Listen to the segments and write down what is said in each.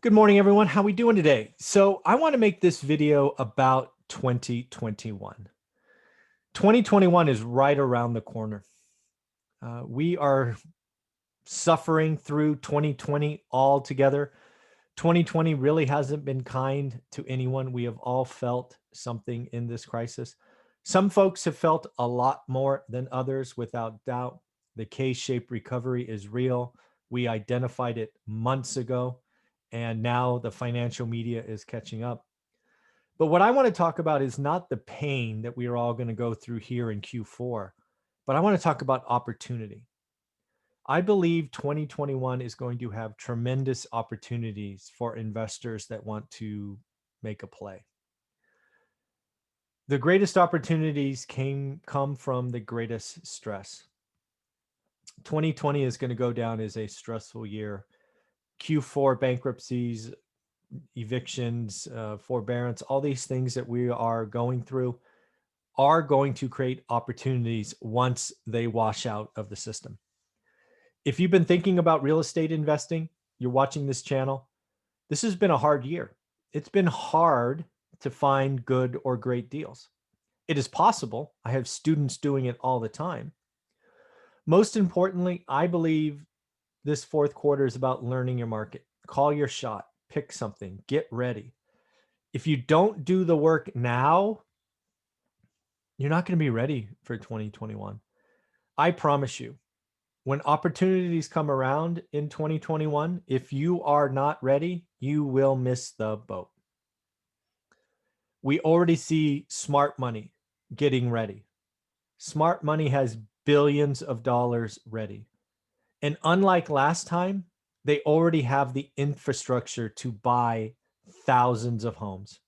Good morning, everyone. How we doing today? So I want to make this video about 2021. 2021 is right around the corner. We are suffering through 2020 all together. 2020 really hasn't been kind to anyone. We have all felt something in this crisis. Some folks have felt a lot more than others, without doubt. The K-shaped recovery is real. We identified it months ago, and now the financial media is catching up. But what I want to talk about is not the pain that we are all going to go through here in Q4, but I want to talk about opportunity. I believe 2021 is going to have tremendous opportunities for investors that want to make a play. The greatest opportunities come from the greatest stress. 2020 is going to go down as a stressful year. Q4 bankruptcies, evictions, forbearance, all these things that we are going through are going to create opportunities once they wash out of the system. If you've been thinking about real estate investing, you're watching this channel, this has been a hard year. It's been hard to find good or great deals. It is possible. I have students doing it all the time. Most importantly, I believe this fourth quarter is about learning your market. Call your shot, pick something, get ready. If you don't do the work now, you're not going to be ready for 2021. I promise you, when opportunities come around in 2021, if you are not ready, you will miss the boat. We already see smart money getting ready. Smart money has billions of dollars ready. And unlike last time, they already have the infrastructure to buy thousands of homes.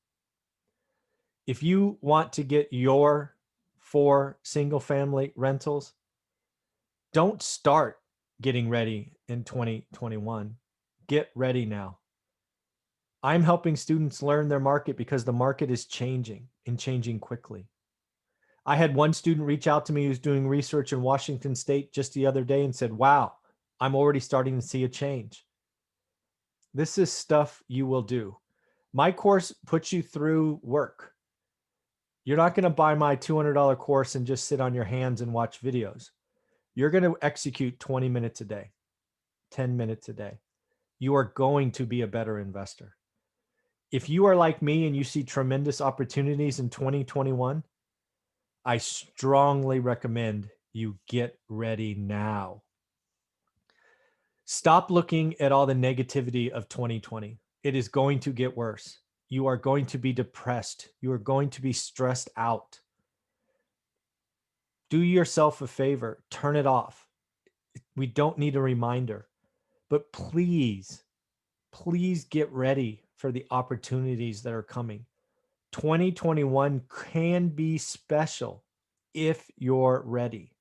If you want to get your 4 single-family rentals, don't start getting ready in 2021. Get ready now. I'm helping students learn their market because the market is changing and changing quickly. I had one student reach out to me who's doing research in Washington State just the other day and said, wow, I'm already starting to see a change. This is stuff you will do. My course puts you through work. You're not going to buy my $200 course and just sit on your hands and watch videos. You're going to execute 20 minutes a day, 10 minutes a day. You are going to be a better investor. If you are like me and you see tremendous opportunities in 2021, I strongly recommend you get ready now. Stop looking at all the negativity of 2020. It is going to get worse. You are going to be depressed. You are going to be stressed out. Do yourself a favor, turn it off. We don't need a reminder, but please get ready for the opportunities that are coming. 2021 can be special if you're ready.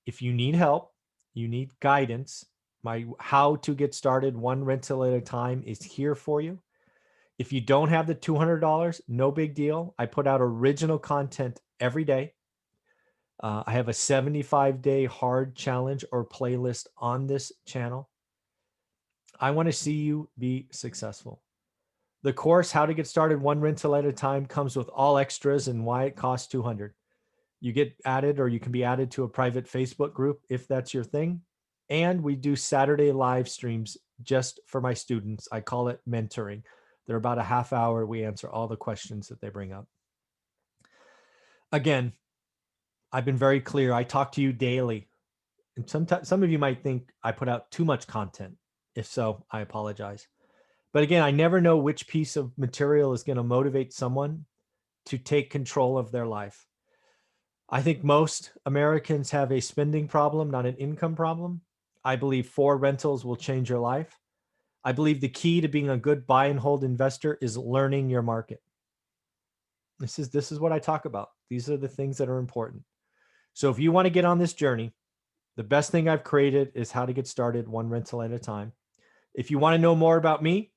If you need help, you need guidance, my how to get started one rental at a time is here for you. If you don't have the $200, no big deal. I put out original content every day. I have a 75-day hard challenge or playlist on this channel. I want to see you be successful. The course, How to Get Started One Rental at a Time, comes with all extras and why it costs $200. You get added, or you can be added to a private Facebook group if that's your thing. And we do Saturday live streams just for my students. I call it mentoring. They're about a half hour. We answer all the questions that they bring up. Again, I've been very clear. I talk to you daily. And sometimes some of you might think I put out too much content. If so, I apologize. But again, I never know which piece of material is going to motivate someone to take control of their life. I think most Americans have a spending problem, not an income problem. I believe 4 rentals will change your life. I believe the key to being a good buy and hold investor is learning your market. This is what I talk about. These are the things that are important. So if you want to get on this journey, the best thing I've created is How to Get Started One Rental at a Time. If you want to know more about me,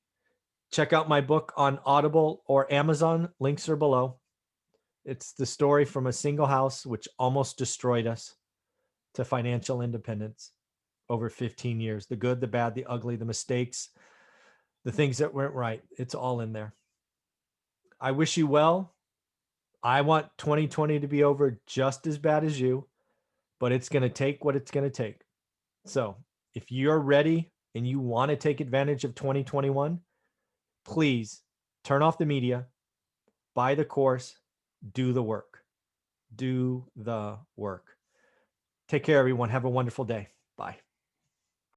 check out my book on Audible or Amazon. Links are below. It's the story from a single house which almost destroyed us to financial independence over 15 years. The good, the bad, the ugly, the mistakes, the things that weren't right. It's all in there. I wish you well. I want 2020 to be over just as bad as you, but it's going to take what it's going to take. So if you're ready and you want to take advantage of 2021, please turn off the media, buy the course, do the work. Do the work. Take care, everyone. Have a wonderful day. Bye.